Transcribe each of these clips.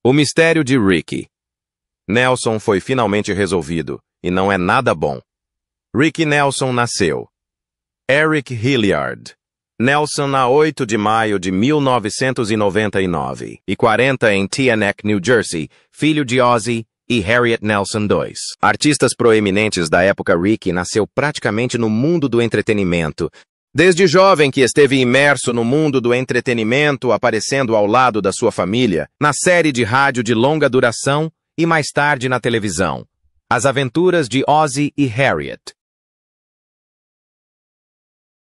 O mistério de Ricky. Nelson foi finalmente resolvido, e não é nada bom. Ricky Nelson nasceu. Eric Hilliard. Nelson a 8 de maio de 1999, e 40 em Teaneck, New Jersey, filho de Ozzie e Harriet Nelson II. Artistas proeminentes da época, Ricky nasceu praticamente no mundo do entretenimento. Desde jovem que esteve imerso no mundo do entretenimento, aparecendo ao lado da sua família, na série de rádio de longa duração e mais tarde na televisão. As Aventuras de Ozzie e Harriet.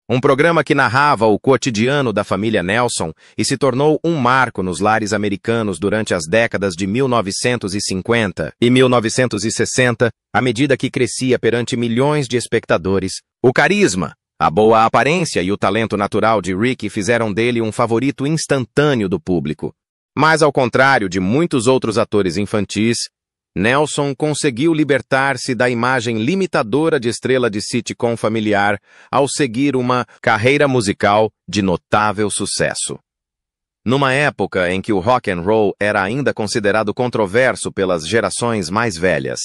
Um programa que narrava o cotidiano da família Nelson e se tornou um marco nos lares americanos durante as décadas de 1950 e 1960, à medida que crescia perante milhões de espectadores. O carisma, a boa aparência e o talento natural de Ricky fizeram dele um favorito instantâneo do público. Mas, ao contrário de muitos outros atores infantis, Nelson conseguiu libertar-se da imagem limitadora de estrela de sitcom familiar ao seguir uma carreira musical de notável sucesso. Numa época em que o rock and roll era ainda considerado controverso pelas gerações mais velhas,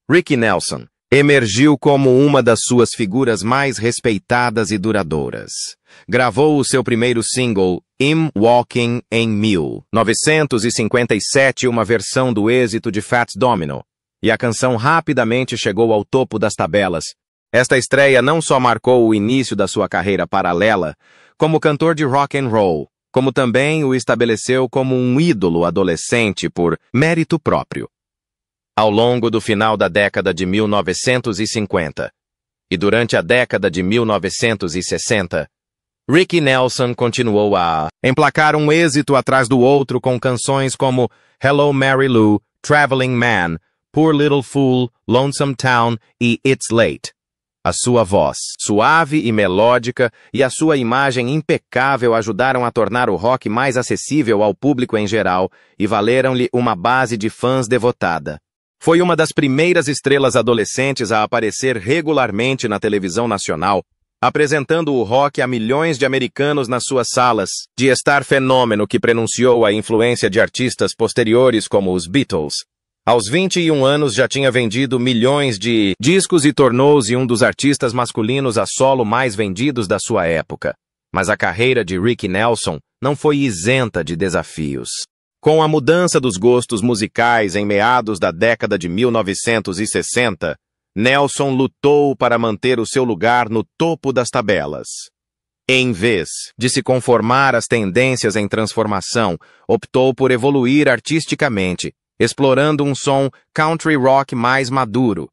Ricky Nelson emergiu como uma das suas figuras mais respeitadas e duradouras. Gravou o seu primeiro single, I'm Walking, em 1957, uma versão do êxito de Fats Domino, e a canção rapidamente chegou ao topo das tabelas. Esta estreia não só marcou o início da sua carreira paralela como cantor de rock and roll, como também o estabeleceu como um ídolo adolescente por mérito próprio. Ao longo do final da década de 1950 e durante a década de 1960, Ricky Nelson continuou a emplacar um êxito atrás do outro com canções como Hello Mary Lou, Traveling Man, Poor Little Fool, Lonesome Town e It's Late. A sua voz, suave e melódica, e a sua imagem impecável ajudaram a tornar o rock mais acessível ao público em geral e valeram-lhe uma base de fãs devotada. Foi uma das primeiras estrelas adolescentes a aparecer regularmente na televisão nacional, apresentando o rock a milhões de americanos nas suas salas, de estar fenômeno que prenunciou a influência de artistas posteriores como os Beatles. Aos 21 anos já tinha vendido milhões de discos e tornou-se um dos artistas masculinos a solo mais vendidos da sua época. Mas a carreira de Ricky Nelson não foi isenta de desafios. Com a mudança dos gostos musicais em meados da década de 1960, Nelson lutou para manter o seu lugar no topo das tabelas. Em vez de se conformar às tendências em transformação, optou por evoluir artisticamente, explorando um som country rock mais maduro.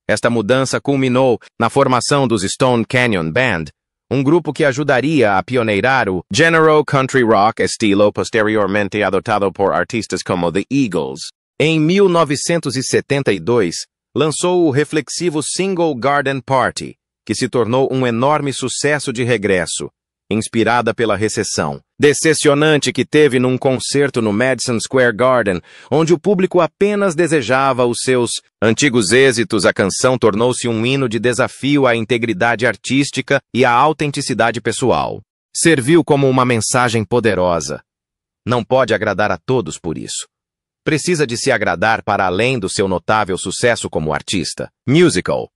Esta mudança culminou na formação dos Stone Canyon Band, um grupo que ajudaria a pioneirar o género country rock, estilo posteriormente adotado por artistas como The Eagles. Em 1972, lançou o reflexivo single Garden Party, que se tornou um enorme sucesso de regresso, inspirada pela recessão decepcionante que teve num concerto no Madison Square Garden, onde o público apenas desejava os seus antigos êxitos. A canção tornou-se um hino de desafio à integridade artística e à autenticidade pessoal. Serviu como uma mensagem poderosa. Não pode agradar a todos por isso. Precisa de se agradar para além do seu notável sucesso como artista. Musical.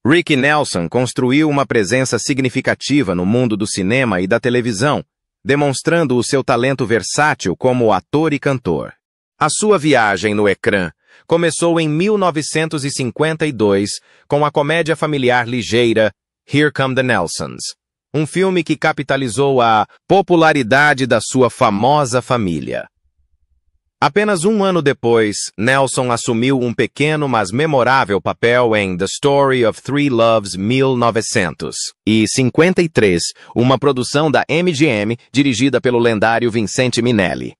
Ricky Nelson construiu uma presença significativa no mundo do cinema e da televisão, demonstrando o seu talento versátil como ator e cantor. A sua viagem no ecrã começou em 1952 com a comédia familiar ligeira Here Come the Nelsons, um filme que capitalizou a popularidade da sua famosa família. Apenas um ano depois, Nelson assumiu um pequeno mas memorável papel em The Story of Three Loves 1953, uma produção da MGM dirigida pelo lendário Vincente Minnelli.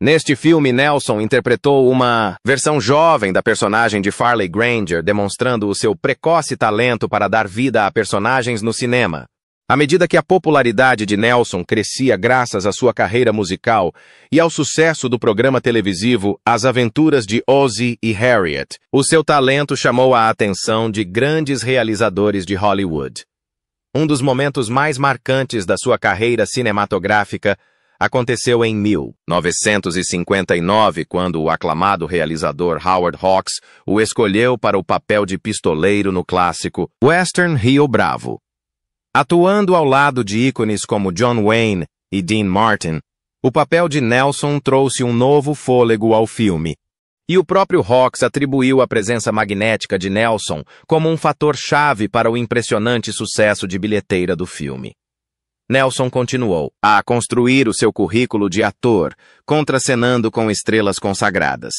Neste filme, Nelson interpretou uma versão jovem da personagem de Farley Granger, demonstrando o seu precoce talento para dar vida a personagens no cinema. À medida que a popularidade de Nelson crescia graças à sua carreira musical e ao sucesso do programa televisivo As Aventuras de Ozzie e Harriet, o seu talento chamou a atenção de grandes realizadores de Hollywood. Um dos momentos mais marcantes da sua carreira cinematográfica aconteceu em 1959, quando o aclamado realizador Howard Hawks o escolheu para o papel de pistoleiro no clássico Western Rio Bravo. Atuando ao lado de ícones como John Wayne e Dean Martin, o papel de Nelson trouxe um novo fôlego ao filme. E o próprio Hawks atribuiu a presença magnética de Nelson como um fator-chave para o impressionante sucesso de bilheteira do filme. Nelson continuou a construir o seu currículo de ator, contracenando com estrelas consagradas.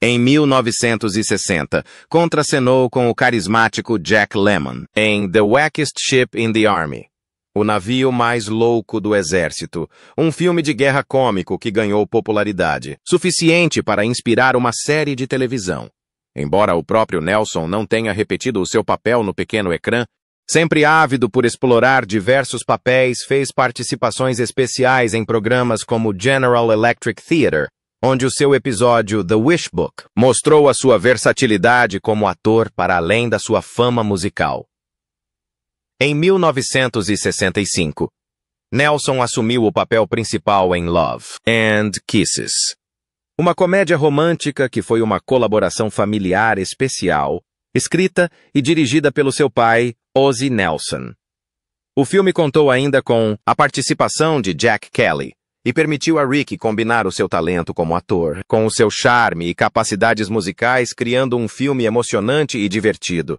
Em 1960, contracenou com o carismático Jack Lemmon em The Wackiest Ship in the Army, O Navio Mais Louco do Exército, um filme de guerra cômico que ganhou popularidade, suficiente para inspirar uma série de televisão. Embora o próprio Nelson não tenha repetido o seu papel no pequeno ecrã, sempre ávido por explorar diversos papéis, fez participações especiais em programas como General Electric Theater, onde o seu episódio The Wish Book mostrou a sua versatilidade como ator para além da sua fama musical. Em 1965, Nelson assumiu o papel principal em Love and Kisses, uma comédia romântica que foi uma colaboração familiar especial, escrita e dirigida pelo seu pai, Ozzie Nelson. O filme contou ainda com a participação de Jack Kelly e permitiu a Ricky combinar o seu talento como ator com o seu charme e capacidades musicais, criando um filme emocionante e divertido.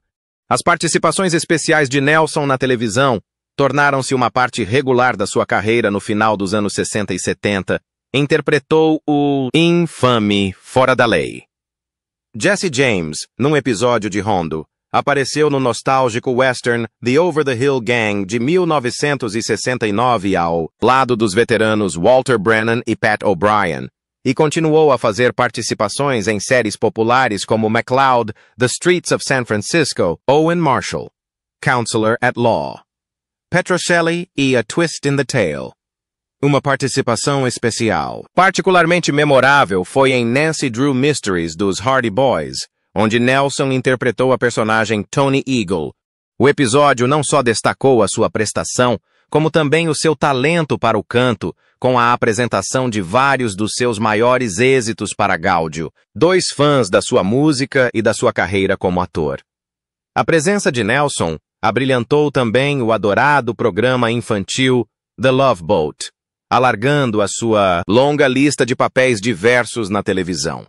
As participações especiais de Nelson na televisão tornaram-se uma parte regular da sua carreira no final dos anos 60 e 70. Interpretou o infame Fora da Lei. Jesse James, num episódio de Rondo, apareceu no nostálgico western The Over the Hill Gang de 1969 ao lado dos veteranos Walter Brennan e Pat O'Brien, e continuou a fazer participações em séries populares como McCloud, The Streets of San Francisco, Owen Marshall, Counselor at Law, Petrocelli e A Twist in the Tale. Uma participação especial, particularmente memorável, foi em Nancy Drew Mysteries dos Hardy Boys, onde Nelson interpretou a personagem Tony Eagle. O episódio não só destacou a sua prestação, como também o seu talento para o canto, com a apresentação de vários dos seus maiores êxitos para Gáudio, dois fãs da sua música e da sua carreira como ator. A presença de Nelson abrilhantou também o adorado programa infantil The Love Boat, alargando a sua longa lista de papéis diversos na televisão.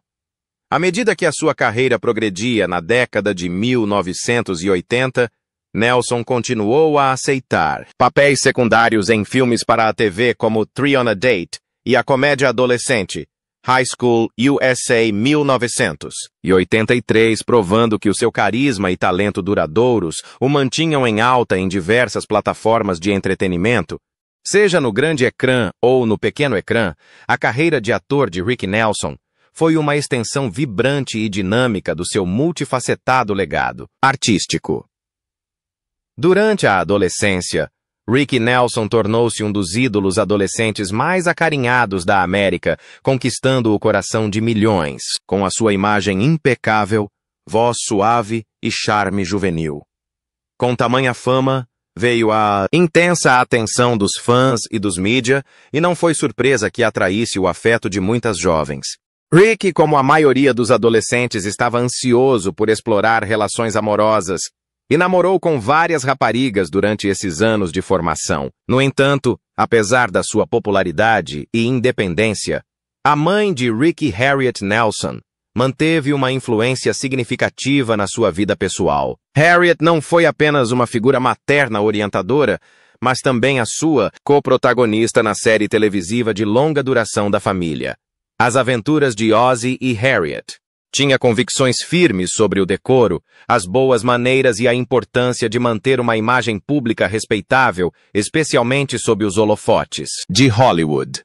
À medida que a sua carreira progredia na década de 1980, Nelson continuou a aceitar papéis secundários em filmes para a TV como Three on a Date e a comédia adolescente High School USA 1983, provando que o seu carisma e talento duradouros o mantinham em alta em diversas plataformas de entretenimento. Seja no grande ecrã ou no pequeno ecrã, a carreira de ator de Ricky Nelson foi uma extensão vibrante e dinâmica do seu multifacetado legado artístico. Durante a adolescência, Ricky Nelson tornou-se um dos ídolos adolescentes mais acarinhados da América, conquistando o coração de milhões, com a sua imagem impecável, voz suave e charme juvenil. Com tamanha fama, veio a intensa atenção dos fãs e dos mídia, e não foi surpresa que atraísse o afeto de muitas jovens. Ricky, como a maioria dos adolescentes, estava ansioso por explorar relações amorosas e namorou com várias raparigas durante esses anos de formação. No entanto, apesar da sua popularidade e independência, a mãe de Ricky, Harriet Nelson, manteve uma influência significativa na sua vida pessoal. Harriet não foi apenas uma figura materna orientadora, mas também a sua coprotagonista na série televisiva de longa duração da família, As Aventuras de Ozzie e Harriet. Tinha convicções firmes sobre o decoro, as boas maneiras e a importância de manter uma imagem pública respeitável, especialmente sob os holofotes de Hollywood.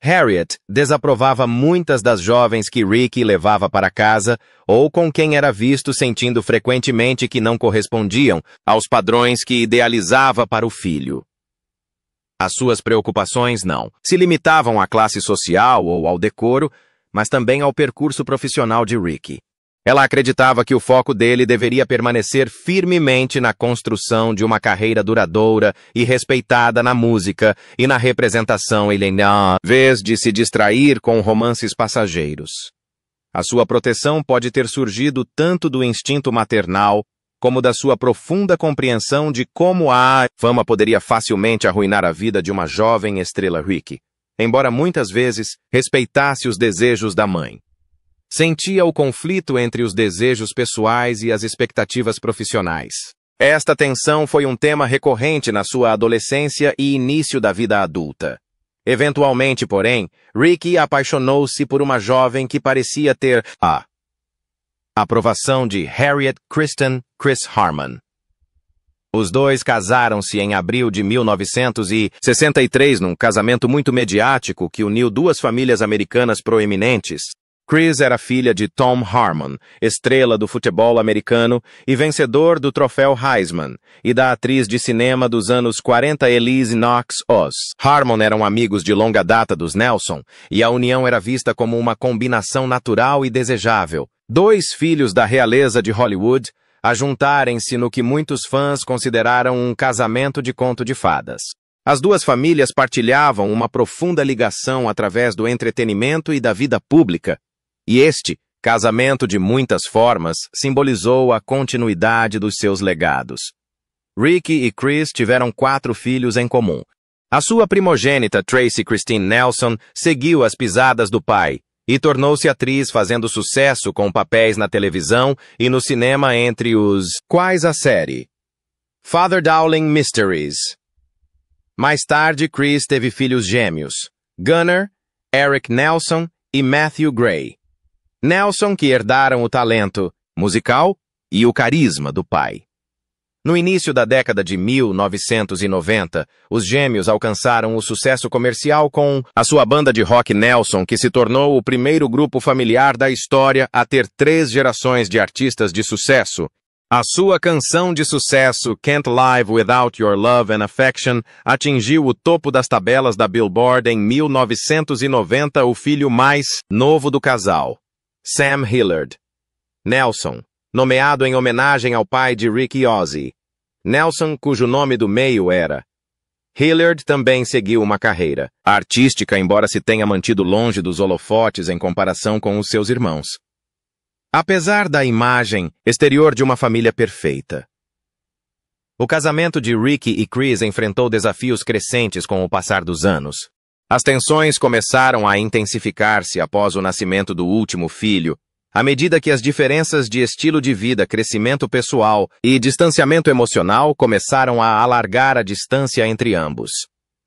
Harriet desaprovava muitas das jovens que Ricky levava para casa ou com quem era visto sentindo frequentemente que não correspondiam aos padrões que idealizava para o filho. As suas preocupações não se limitavam à classe social ou ao decoro, mas também ao percurso profissional de Ricky. Ela acreditava que o foco dele deveria permanecer firmemente na construção de uma carreira duradoura e respeitada na música e na representação, em vez de se distrair com romances passageiros. A sua proteção pode ter surgido tanto do instinto maternal como da sua profunda compreensão de como a fama poderia facilmente arruinar a vida de uma jovem estrela Ricky, embora muitas vezes respeitasse os desejos da mãe. Sentia o conflito entre os desejos pessoais e as expectativas profissionais. Esta tensão foi um tema recorrente na sua adolescência e início da vida adulta. Eventualmente, porém, Ricky apaixonou-se por uma jovem que parecia ter a aprovação de Harriet Kristen Chris Harmon. Os dois casaram-se em abril de 1963 num casamento muito mediático que uniu duas famílias americanas proeminentes. Chris era filha de Tom Harmon, estrela do futebol americano e vencedor do troféu Heisman, e da atriz de cinema dos anos 40 Elise Knox-Oz. Harmon eram amigos de longa data dos Nelson, e a união era vista como uma combinação natural e desejável. Dois filhos da realeza de Hollywood a juntarem-se no que muitos fãs consideraram um casamento de conto de fadas. As duas famílias partilhavam uma profunda ligação através do entretenimento e da vida pública, e este casamento de muitas formas simbolizou a continuidade dos seus legados. Ricky e Chris tiveram 4 filhos em comum. A sua primogênita, Tracy Christine Nelson, seguiu as pisadas do pai e tornou-se atriz, fazendo sucesso com papéis na televisão e no cinema, entre os quais a série Father Dowling Mysteries. Mais tarde, Chris teve filhos gêmeos, Gunnar, Eric Nelson e Matthew Gray. Nelson, que herdaram o talento musical e o carisma do pai. No início da década de 1990, os gêmeos alcançaram o sucesso comercial com a sua banda de rock Nelson, que se tornou o primeiro grupo familiar da história a ter 3 gerações de artistas de sucesso. A sua canção de sucesso, Can't Live Without Your Love and Affection, atingiu o topo das tabelas da Billboard em 1990, o filho mais novo do casal, Sam Hilliard. Nelson, nomeado em homenagem ao pai de Ricky Ozzy. Nelson, cujo nome do meio era Hilliard, também seguiu uma carreira artística, embora se tenha mantido longe dos holofotes em comparação com os seus irmãos. Apesar da imagem exterior de uma família perfeita, o casamento de Ricky e Chris enfrentou desafios crescentes com o passar dos anos. As tensões começaram a intensificar-se após o nascimento do último filho, à medida que as diferenças de estilo de vida, crescimento pessoal e distanciamento emocional começaram a alargar a distância entre ambos.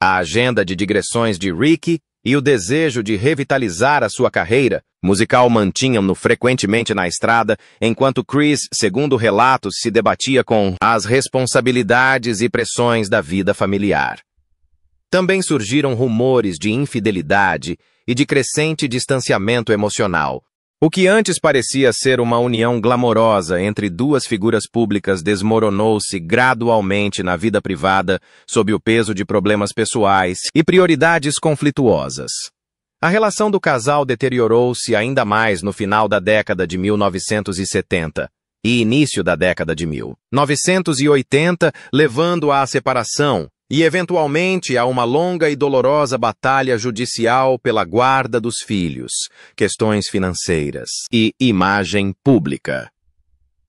A agenda de digressões de Ricky e o desejo de revitalizar a sua carreira musical mantinham-no frequentemente na estrada, enquanto Chris, segundo relatos, se debatia com as responsabilidades e pressões da vida familiar. Também surgiram rumores de infidelidade e de crescente distanciamento emocional. O que antes parecia ser uma união glamourosa entre duas figuras públicas desmoronou-se gradualmente na vida privada sob o peso de problemas pessoais e prioridades conflituosas. A relação do casal deteriorou-se ainda mais no final da década de 1970 e início da década de 1980, levando à separação e, eventualmente, a uma longa e dolorosa batalha judicial pela guarda dos filhos, questões financeiras e imagem pública.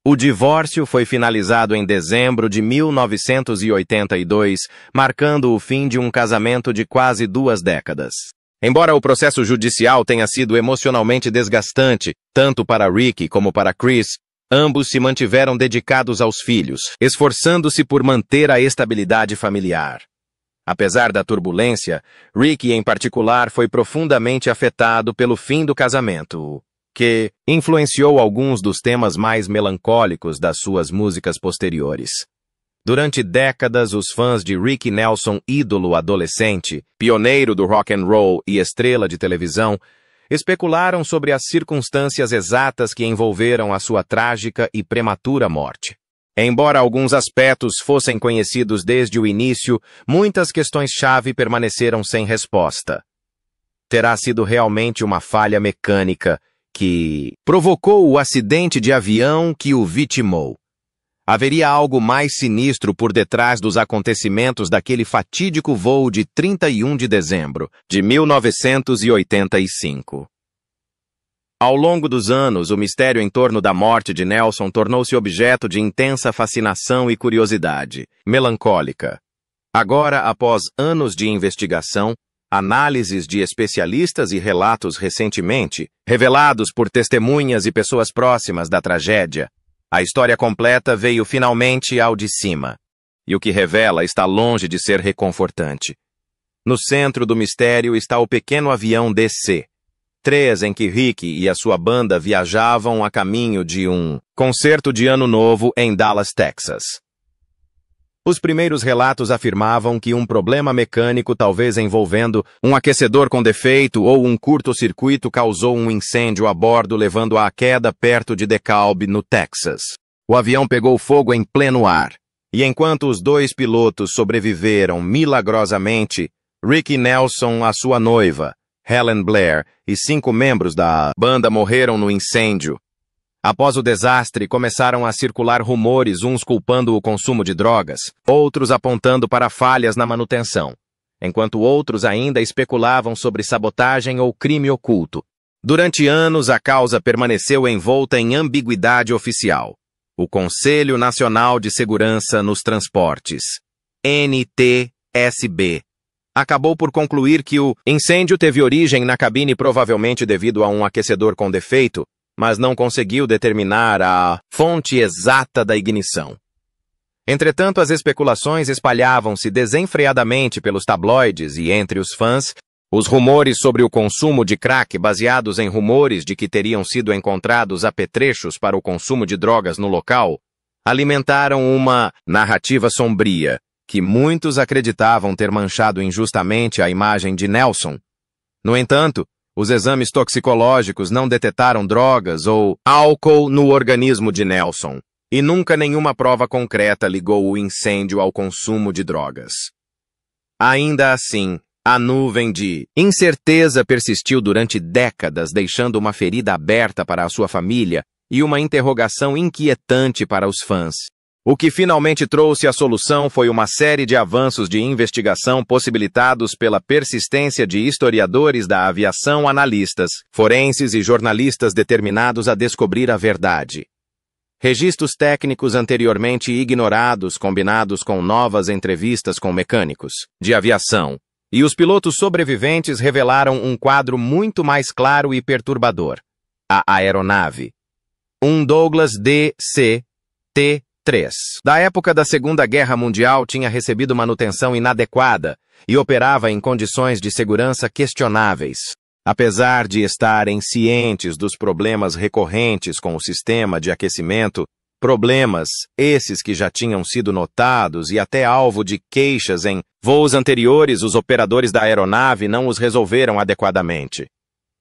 O divórcio foi finalizado em dezembro de 1982, marcando o fim de um casamento de quase 2 décadas. Embora o processo judicial tenha sido emocionalmente desgastante, tanto para Ricky como para Chris, ambos se mantiveram dedicados aos filhos, esforçando-se por manter a estabilidade familiar. Apesar da turbulência, Ricky, em particular, foi profundamente afetado pelo fim do casamento, que influenciou alguns dos temas mais melancólicos das suas músicas posteriores. Durante décadas, os fãs de Ricky Nelson, ídolo adolescente, pioneiro do rock and roll e estrela de televisão, especularam sobre as circunstâncias exatas que envolveram a sua trágica e prematura morte. Embora alguns aspectos fossem conhecidos desde o início, muitas questões-chave permaneceram sem resposta. Terá sido realmente uma falha mecânica que provocou o acidente de avião que o vitimou. Haveria algo mais sinistro por detrás dos acontecimentos daquele fatídico voo de 31 de dezembro de 1985. Ao longo dos anos, o mistério em torno da morte de Nelson tornou-se objeto de intensa fascinação e curiosidade melancólica. Agora, após anos de investigação, análises de especialistas e relatos recentemente revelados por testemunhas e pessoas próximas da tragédia, a história completa veio finalmente ao de cima, e o que revela está longe de ser reconfortante. No centro do mistério está o pequeno avião DC-3 em que Rick e a sua banda viajavam a caminho de um concerto de Ano Novo em Dallas, Texas. Os primeiros relatos afirmavam que um problema mecânico, talvez envolvendo um aquecedor com defeito ou um curto-circuito, causou um incêndio a bordo, levando à queda perto de DeKalb, no Texas. O avião pegou fogo em pleno ar, e enquanto os dois pilotos sobreviveram milagrosamente, Rick Nelson, a sua noiva, Helen Blair, e 5 membros da banda morreram no incêndio. Após o desastre, começaram a circular rumores, uns culpando o consumo de drogas, outros apontando para falhas na manutenção, enquanto outros ainda especulavam sobre sabotagem ou crime oculto. Durante anos, a causa permaneceu envolta em ambiguidade oficial. O Conselho Nacional de Segurança nos Transportes, NTSB, acabou por concluir que o incêndio teve origem na cabine, provavelmente devido a um aquecedor com defeito, mas não conseguiu determinar a fonte exata da ignição. Entretanto, as especulações espalhavam-se desenfreadamente pelos tabloides e entre os fãs, os rumores sobre o consumo de crack, baseados em rumores de que teriam sido encontrados apetrechos para o consumo de drogas no local, alimentaram uma narrativa sombria que muitos acreditavam ter manchado injustamente a imagem de Nelson. No entanto, os exames toxicológicos não detetaram drogas ou álcool no organismo de Nelson, e nunca nenhuma prova concreta ligou o incêndio ao consumo de drogas. Ainda assim, a nuvem de incerteza persistiu durante décadas, deixando uma ferida aberta para a sua família e uma interrogação inquietante para os fãs. O que finalmente trouxe a solução foi uma série de avanços de investigação possibilitados pela persistência de historiadores da aviação, analistas, forenses e jornalistas determinados a descobrir a verdade. Registros técnicos anteriormente ignorados, combinados com novas entrevistas com mecânicos de aviação, e os pilotos sobreviventes revelaram um quadro muito mais claro e perturbador. A aeronave, um Douglas DC-3, da época da Segunda Guerra Mundial, tinha recebido manutenção inadequada e operava em condições de segurança questionáveis. Apesar de estarem cientes dos problemas recorrentes com o sistema de aquecimento, problemas esses que já tinham sido notados e até alvo de queixas em voos anteriores, os operadores da aeronave não os resolveram adequadamente.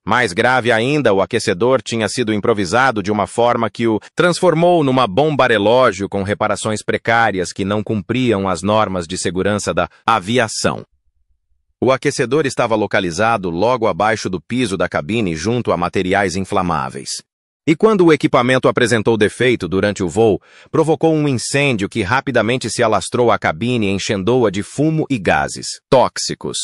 Mais grave ainda, o aquecedor tinha sido improvisado de uma forma que o transformou numa bomba relógio com reparações precárias que não cumpriam as normas de segurança da aviação. O aquecedor estava localizado logo abaixo do piso da cabine, junto a materiais inflamáveis. E quando o equipamento apresentou defeito durante o voo, provocou um incêndio que rapidamente se alastrou à cabine, enchendo-a de fumo e gases tóxicos.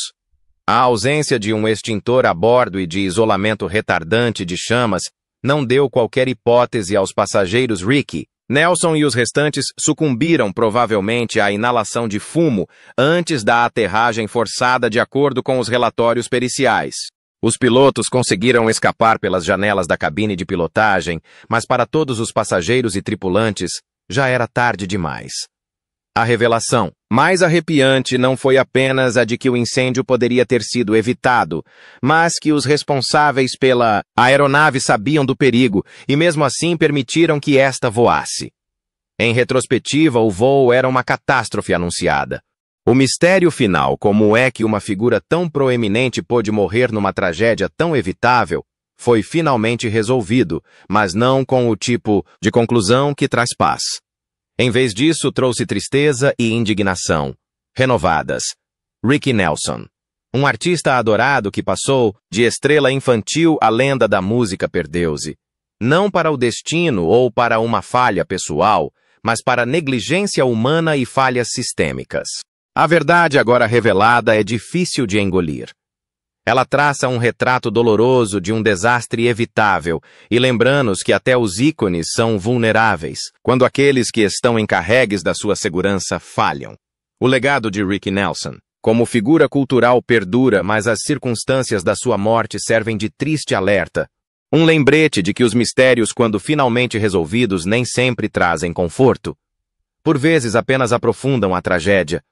A ausência de um extintor a bordo e de isolamento retardante de chamas não deu qualquer hipótese aos passageiros. Rick, Nelson e os restantes sucumbiram provavelmente à inalação de fumo antes da aterragem forçada, de acordo com os relatórios periciais. Os pilotos conseguiram escapar pelas janelas da cabine de pilotagem, mas para todos os passageiros e tripulantes já era tarde demais. A revelação mais arrepiante não foi apenas a de que o incêndio poderia ter sido evitado, mas que os responsáveis pela aeronave sabiam do perigo e mesmo assim permitiram que esta voasse. Em retrospectiva, o voo era uma catástrofe anunciada. O mistério final, como é que uma figura tão proeminente pôde morrer numa tragédia tão evitável, foi finalmente resolvido, mas não com o tipo de conclusão que traz paz. Em vez disso, trouxe tristeza e indignação, renovadas. Rick Nelson, Um artista adorado que passou de estrela infantil à lenda da música perdeu-se. Não para o destino ou para uma falha pessoal, mas para negligência humana e falhas sistêmicas. A verdade agora revelada é difícil de engolir. Ela traça um retrato doloroso de um desastre evitável e lembrando-nos que até os ícones são vulneráveis, quando aqueles que estão encarregues da sua segurança falham. O legado de Ricky Nelson, como figura cultural, perdura, mas as circunstâncias da sua morte servem de triste alerta. Um lembrete de que os mistérios, quando finalmente resolvidos, nem sempre trazem conforto. Por vezes apenas aprofundam a tragédia,